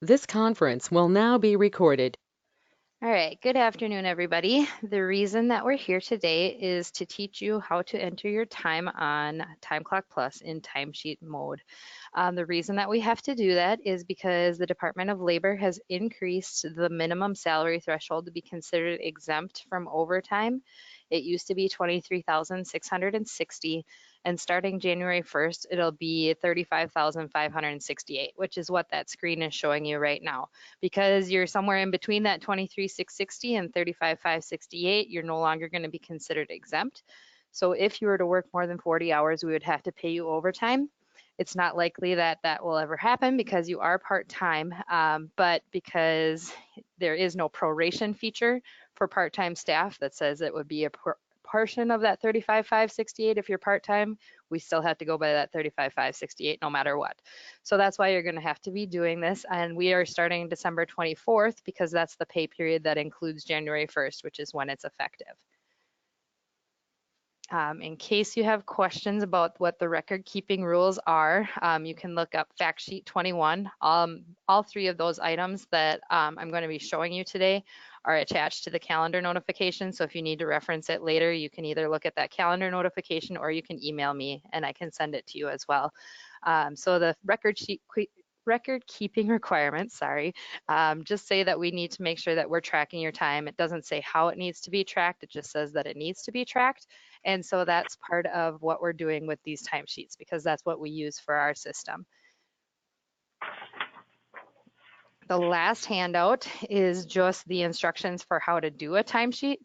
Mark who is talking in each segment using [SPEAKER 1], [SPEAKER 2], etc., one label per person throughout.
[SPEAKER 1] This conference will now be recorded.
[SPEAKER 2] All right, good afternoon, everybody. The reason that we're here today is to teach you how to enter your time on Time Clock Plus in timesheet mode. The reason that we have to do that is because the Department of Labor has increased the minimum salary threshold to be considered exempt from overtime. It used to be 23,660, and starting January 1st, it'll be 35,568, which is what that screen is showing you right now. Because you're somewhere in between that 23,660 and 35,568, you're no longer going to be considered exempt. So if you were to work more than 40 hours, we would have to pay you overtime. It's not likely that that will ever happen because you are part-time, but because there is no proration feature for part-time staff that says it would be a portion of that 35,568 if you're part-time, we still have to go by that 35,568 no matter what. So that's why you're going to have to be doing this. And we are starting December 24th because that's the pay period that includes January 1st, which is when it's effective. In case you have questions about what the record keeping rules are, you can look up fact sheet 21. All three of those items that I'm going to be showing you today are attached to the calendar notification. So if you need to reference it later, you can either look at that calendar notification or you can email me and I can send it to you as well. So the record keeping requirements, just say that we need to make sure that we're tracking your time. It doesn't say how it needs to be tracked. It just says that it needs to be tracked. And so that's part of what we're doing with these timesheets because that's what we use for our system. The last handout is just the instructions for how to do a timesheet.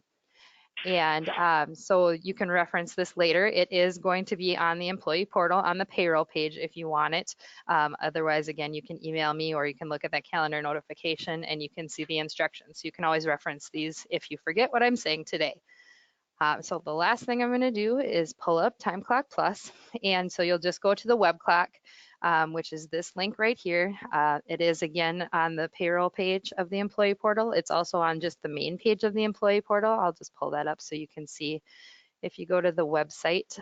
[SPEAKER 2] And so you can reference this later. It is going to be on the employee portal on the payroll page if you want it. Otherwise, again, you can email me or you can look at that calendar notification and you can see the instructions. You can always reference these if you forget what I'm saying today. So the last thing I'm going to do is pull up Time Clock Plus, and so you'll just go to the web clock, which is this link right here. It is again on the payroll page of the employee portal. It's also on just the main page of the employee portal. I'll just pull that up so you can see. If you go to the website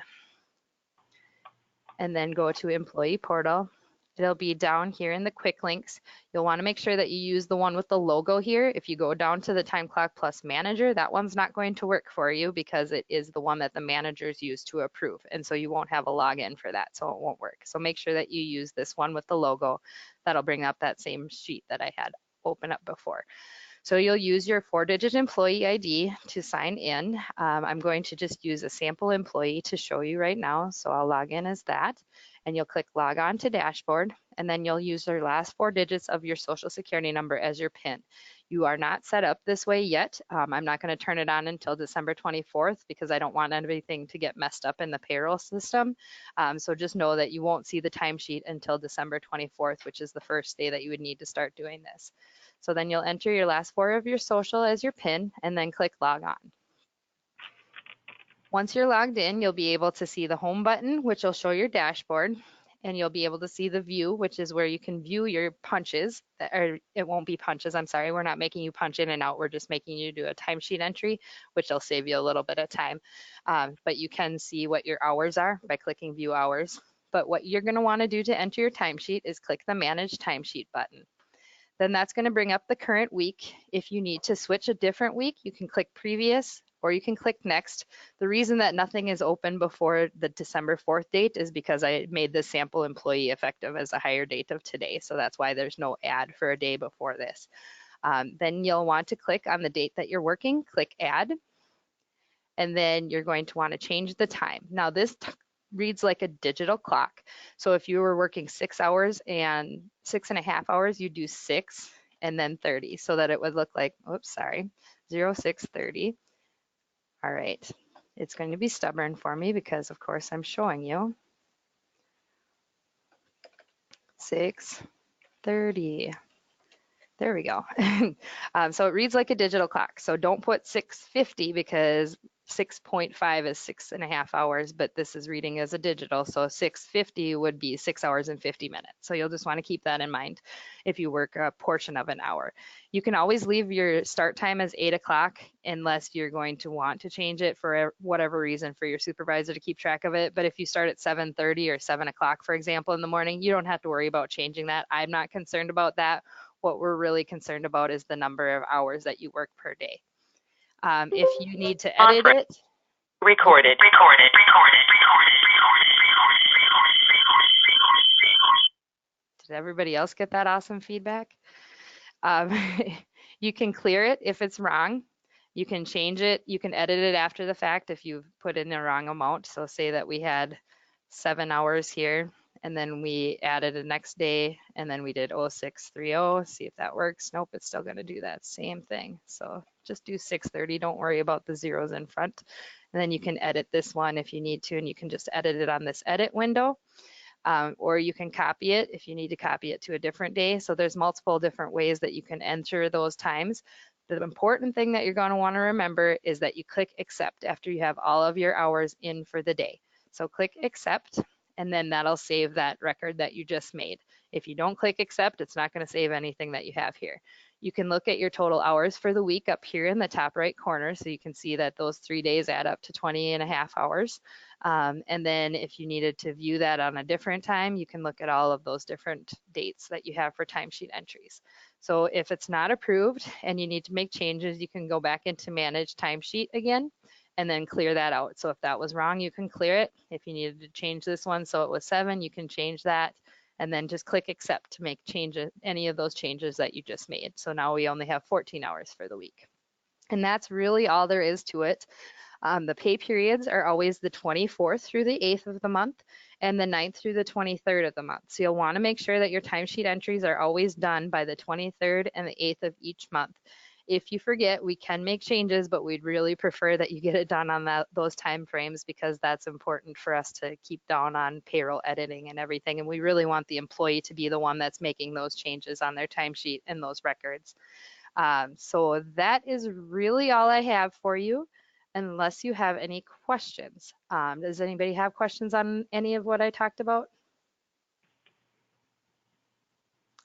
[SPEAKER 2] and then go to employee portal, it'll be down here in the quick links. You'll want to make sure that you use the one with the logo here. If you go down to the Time Clock Plus manager, that one's not going to work for you because it is the one that the managers use to approve. And so you won't have a login for that, so it won't work. So make sure that you use this one with the logo. That'll bring up that same sheet that I had open up before. So you'll use your 4-digit employee ID to sign in. I'm going to just use a sample employee to show you right now. So I'll log in as that, and you'll click log on to dashboard, and then you'll use your last 4 digits of your social security number as your PIN. You are not set up this way yet. I'm not going to turn it on until December 24th because I don't want anything to get messed up in the payroll system. So just know that you won't see the timesheet until December 24th, which is the first day that you would need to start doing this. So then you'll enter your last 4 of your social as your PIN and then click log on. Once you're logged in, you'll be able to see the home button, which will show your dashboard, and you'll be able to see the view, which is where you can view your punches, or it won't be punches, I'm sorry, we're not making you punch in and out, we're just making you do a timesheet entry, which will save you a little bit of time. But you can see what your hours are by clicking view hours. But what you're gonna wanna do to enter your timesheet is click the manage timesheet button. Then that's going to bring up the current week. If you need to switch a different week, you can click previous or you can click next. The reason that nothing is open before the December 4th date is because I made this sample employee effective as a higher date of today. So that's why there's no add for a day before this. Then you'll want to click on the date that you're working, click add, and then you're going to want to change the time. Now this reads like a digital clock. So if you were working 6 hours and 6.5 hours, you do 6 and then 30 so that it would look like, oops, sorry, 0630. All right, it's going to be stubborn for me because of course I'm showing you 6:30. There we go. So it reads like a digital clock. So don't put 6:50 because 6.5 is 6.5 hours, but this is reading as a digital. So 6:50 would be 6 hours and 50 minutes. So you'll just want to keep that in mind if you work a portion of an hour. You can always leave your start time as 8 o'clock unless you're going to want to change it for whatever reason for your supervisor to keep track of it. But if you start at 7:30 or 7 o'clock, for example, in the morning, you don't have to worry about changing that. I'm not concerned about that. what we're really concerned about is the number of hours that you work per day. If you need to edit it,
[SPEAKER 1] Recorded.
[SPEAKER 2] did everybody else get that awesome feedback? Um, you can clear it if it's wrong. You can change it. You can edit it after the fact if you've put in the wrong amount. So say that we had 7 hours here, and then we added the next day, and then we did 0630. See if that works. Nope, it's still going to do that same thing. So just do 630. Don't worry about the zeros in front. And then you can edit this one if you need to, and you can just edit it on this edit window. Or you can copy it if you need to copy it to a different day. So there's multiple different ways that you can enter those times. The important thing that you're going to want to remember is that you click accept after you have all of your hours in for the day. So click accept, and then that'll save that record that you just made. If you don't click accept, it's not going to save anything that you have here. You can look at your total hours for the week up here in the top right corner, so you can see that those 3 days add up to 20.5 hours. And then if you needed to view that on a different time, you can look at all of those different dates that you have for timesheet entries. So if it's not approved and you need to make changes, you can go back into manage timesheet again and then clear that out. So if that was wrong, you can clear it. If you needed to change this one so it was 7, you can change that, and then just click accept to make changes, any of those changes that you just made. So now we only have 14 hours for the week. And that's really all there is to it. The pay periods are always the 24th through the 8th of the month and the 9th through the 23rd of the month. So you'll want to make sure that your timesheet entries are always done by the 23rd and the 8th of each month. If you forget, we can make changes, but we'd really prefer that you get it done on those time frames, because that's important for us to keep down on payroll editing and everything. And we really want the employee to be the one that's making those changes on their timesheet and those records. So that is really all I have for you, unless you have any questions. Does anybody have questions on any of what I talked about?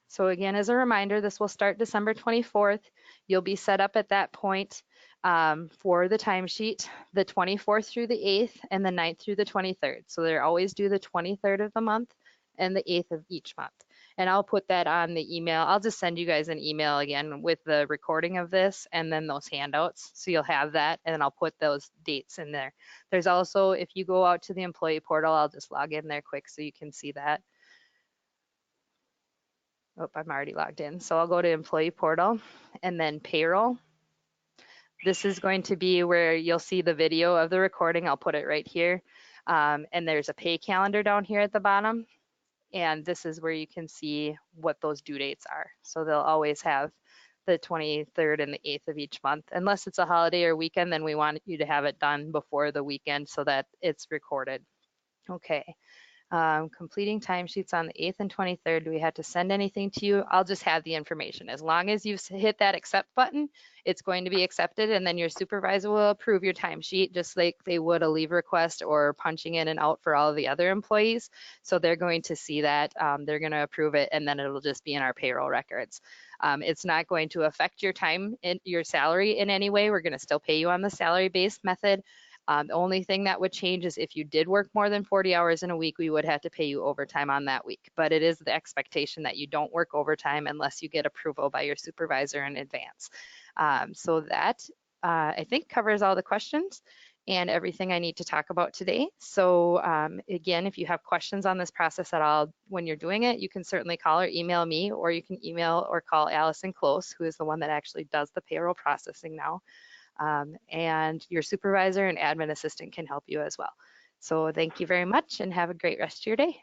[SPEAKER 2] So again, as a reminder, this will start December 24th. You'll be set up at that point for the timesheet, the 24th through the 8th and the 9th through the 23rd. So they're always due the 23rd of the month and the 8th of each month. And I'll put that on the email. I'll just send you guys an email again with the recording of this and then those handouts. So you'll have that, and then I'll put those dates in there. There's also, if you go out to the employee portal, I'll just log in there quick so you can see that. Oh, I'm already logged in. So I'll go to employee portal and then payroll. This is going to be where you'll see the video of the recording. I'll put it right here. And there's a pay calendar down here at the bottom. And this is where you can see what those due dates are. So they'll always have the 23rd and the 8th of each month. Unless it's a holiday or weekend, then we want you to have it done before the weekend so that it's recorded. Okay. Completing timesheets on the 8th and 23rd. Do we have to send anything to you? I'll just have the information. As long as you hit that accept button, it's going to be accepted, and then your supervisor will approve your timesheet just like they would a leave request or punching in and out for all of the other employees. So they're going to see that, they're going to approve it, and then it'll just be in our payroll records. It's not going to affect your time and your salary in any way. We're going to still pay you on the salary-based method. The only thing that would change is if you did work more than 40 hours in a week, we would have to pay you overtime on that week. But it is the expectation that you don't work overtime unless you get approval by your supervisor in advance. So that, I think, covers all the questions and everything I need to talk about today. So again, if you have questions on this process at all when you're doing it, you can certainly call or email me, or you can email or call Allison Close, who is the one that actually does the payroll processing now. And your supervisor and admin assistant can help you as well. So thank you very much and have a great rest of your day.